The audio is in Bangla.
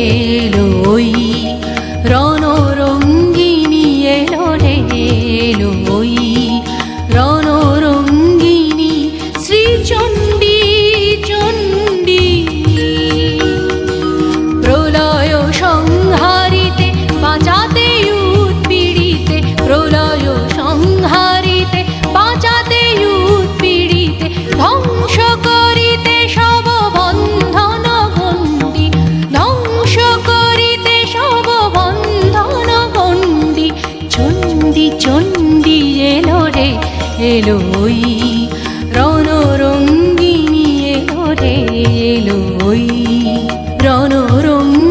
এলোই রণরঙ্গিনী এলো রে এলোই রণরঙ্গিনী শ্রীচণ্ডী চণ্ডী প্রলয় সংহারিতে বাঁচাতে উৎপীড়িতে প্রলয় সংহারিতে বাঁচাতে উৎপীড়িতে ধ্বংস করিতে সব বন্ধন গণ্ডি ধ্বংস করিতে সব বন্ধন গণ্ডি চণ্ডী চণ্ডী এলো রে এলোই